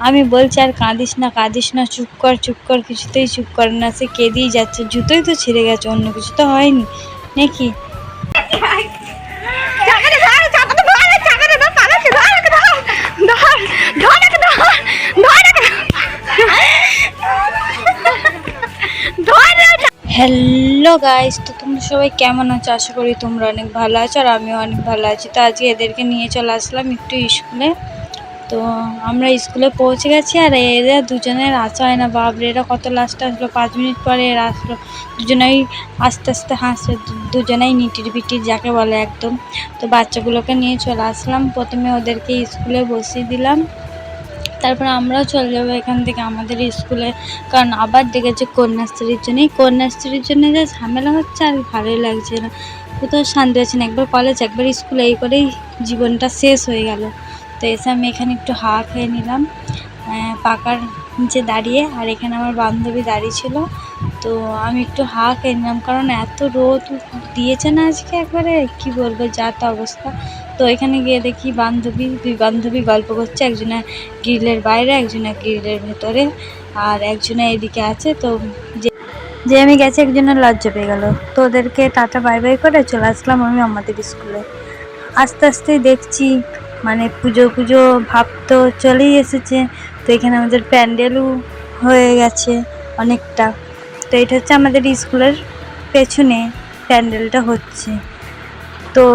আমি বলছি আর কাঁদিস না, চুপ কর, কিছুতেই চুপ করে না, সে কেঁদেই যাচ্ছে। জুতোই তো ছিঁড়ে গেছে, অন্য কিছু তো হয়নি নাকি? হ্যালো গাইস, তো তোমরা সবাই কেমন আছো? আশা করি তোমরা অনেক ভালো আছো আর আমিও অনেক ভালো আছি। তো আজকে এদেরকে নিয়ে চলে আসলাম একটু স্কুলে। তো আমরা স্কুলে পৌঁছে গেছি আর এরা দুজনের আসা হয় না, বাবরে এরা কত লাস্টে আসলো, 5 মিনিট পরে এরা আসলো। দুজনেই আস্তে আস্তে হাসছে, দুজনেই নিটির বিটির যাকে বলে একদম। তো বাচ্চাগুলোকে নিয়ে চলে আসলাম, প্রথমে ওদেরকে স্কুলে বসিয়ে দিলাম, তারপর আমরাও চলে যাবো এখান থেকে আমাদের স্কুলে। কারণ আবার ডেকেছে কন্যাশ্রীর জন্য। এই কন্যাশ্রীর জন্য যা ঝামেলা হচ্ছে আর ভালোই লাগছে না, কোথাও শান্তি আছে না। একবার কলেজ একবার স্কুলে, এই করেই জীবনটা শেষ হয়ে গেল। তো এসে আমি এখানে একটু হাওয়া খেয়ে নিলাম পাকার নিচে দাঁড়িয়ে, আর এখানে আমার বান্ধবী দাঁড়িয়ে ছিল। তো আমি একটু হাওয়া খেয়ে নিলাম, কারণ এত রোদ দিয়েছে না আজকে, একবারে কি বলবো, যা তা অবস্থা। তো এখানে গিয়ে দেখি দুই বান্ধবী গল্প করছে, একজনে গ্রিলের বাইরে, একজনে গ্রিলের ভেতরে, আর একজনে এদিকে আছে। তো যে আমি গেছি একজনের লজ্জা পেয়ে গেল। তো ওদেরকে টাটা বাই বাই করে চলে আসলাম আমি আমাদের স্কুলে। আস্তে আস্তেই দেখছি মানে পুজো ভাব তো চলেই এসেছে। তো এখানে আমাদের প্যান্ডেলও হয়ে গেছে অনেকটা। তো এটা হচ্ছে আমাদের স্কুলের পেছনে প্যান্ডেলটা হচ্ছে। তো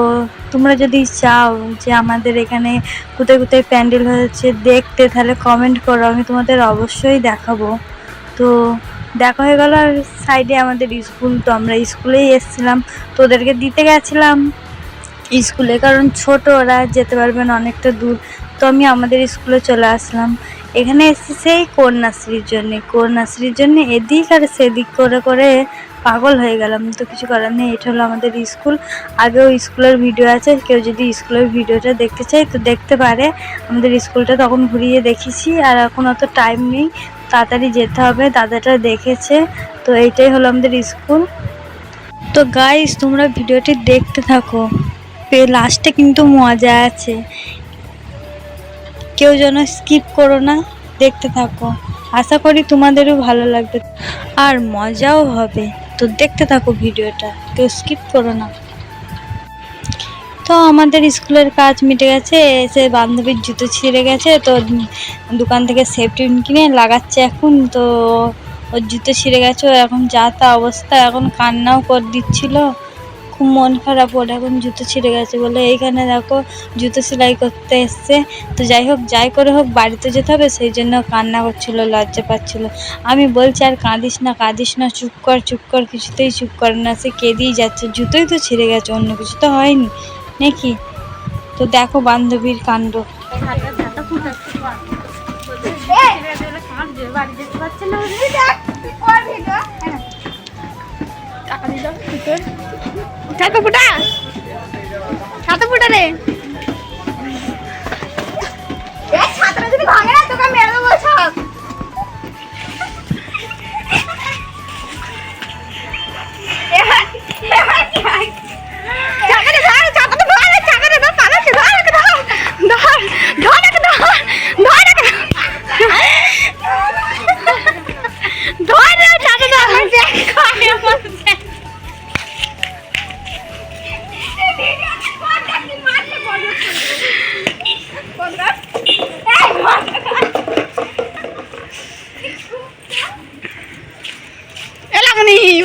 তোমরা যদি চাও যে আমাদের এখানে কোথায় কোথায় প্যান্ডেল হয়েছে দেখতে, তাহলে কমেন্ট করো, আমি তোমাদের অবশ্যই দেখাবো। তো দেখা হয়ে গেল, আর সাইডে আমাদের স্কুল। তো আমরা স্কুলেই এসেছিলাম, তো ওদেরকে দিতে গেছিলাম স্কুলে, কারণ ছোট ওরা যেতে পারবে না, অনেকটা দূর। তো আমি আমাদের স্কুলে চলে আসলাম। এখানে এসেছি সেই কন্যাশ্রীর জন্যে এদিক আর সেদিক করে করে পাগল হয়ে গেলাম। তো কিছু করার নেই, এটা হলো আমাদের স্কুল। আগেও স্কুলের ভিডিও আছে, কেউ যদি স্কুলের ভিডিওটা দেখতে চাই তো দেখতে পারে। আমাদের স্কুলটা তখন ঘুরিয়ে দেখেছি, আর এখন অত টাইম নেই, তাড়াতাড়ি যেতে হবে, দাদাটা দেখেছে। তো এইটাই হলো আমাদের স্কুল। তো গাইস, তোমরা ভিডিওটি দেখতে থাকো, লাস্টে কিন্তু মজা আছে, কেউ যেন স্কিপ করো না, দেখতে থাকো। আশা করি তোমাদেরও ভালো লাগবে আর মজাও হবে। তো দেখতে থাকো ভিডিওটা, কেউ স্কিপ করো না। তো আমাদের স্কুলের কাজ মিটে গেছে, এসে বান্ধবীর জুতো ছিঁড়ে গেছে, তো দোকান থেকে সেফটি কিনে লাগাচ্ছে এখন। তো ওর জুতো ছিঁড়ে গেছে, ও এখন যা তা অবস্থা, এখন কান্নাও করে দিচ্ছিল, খুব মন খারাপ ওর, এখন জুতো ছিঁড়ে গেছে বলে। এইখানে দেখো জুতো সেলাই করতে এসছে। তো যাই হোক, যাই করে হোক বাড়িতে যেতে হবে, সেই জন্য কান্না করছিল, লজ্জা পাচ্ছিল। আমি বলছি আর কাঁদিস না, চুপ কর, কিছুতেই চুপ করে না, সে কেঁদেই যাচ্ছে। জুতোই তো ছিঁড়ে গেছে, অন্য কিছু তো হয়নি নাকি? তো দেখো বান্ধবীর কাণ্ড। রে যদি ভাঙে না তোকে মেরে দেবো সব।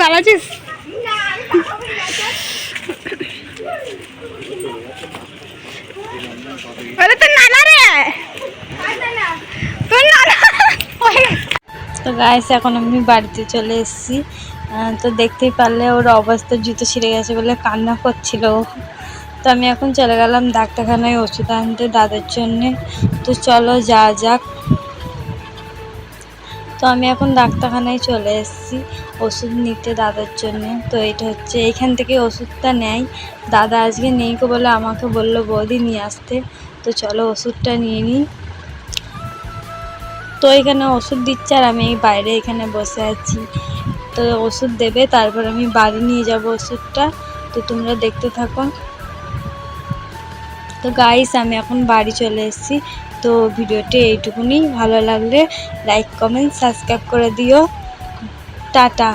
ভালো আছিস? তো গাইস, এখন আমি বাড়িতে চলে এসেছি। তো দেখতেই পারলে ওর অবস্থা, জুতো ছিঁড়ে গেছে বলে কান্না করছিল। তো আমি এখন চলে গেলাম ডাক্তারখানায় ওষুধ আনতে দাদার জন্যে। তো চলো যাওয়া যাক। তো আমি এখন ডাক্তারখানায় চলে এসেছি ওষুধ নিতে দাদার জন্যে। তো এটা হচ্ছে, এইখান থেকে ওষুধটা নেয় দাদা, আজকে নেই কো বলে আমাকে বললো বৌদি নিয়ে আসতে। তো চলো ওষুধটা নিয়ে নিই। তো এখানে ওষুধ দিচ্ছে আর আমি বাইরে এখানে বসে আছি। তো ওষুধ দেবে, তারপর আমি বাড়ি নিয়ে যাব ওষুধটা। তো তোমরা দেখতে থাকো। তো গাইস, আমি এখন বাড়ি চলে এসেছি। তো ভিডিওটি এইটুকুনি, ভালো লাগলে লাইক কমেন্ট সাবস্ক্রাইব করে দিও। টাটা।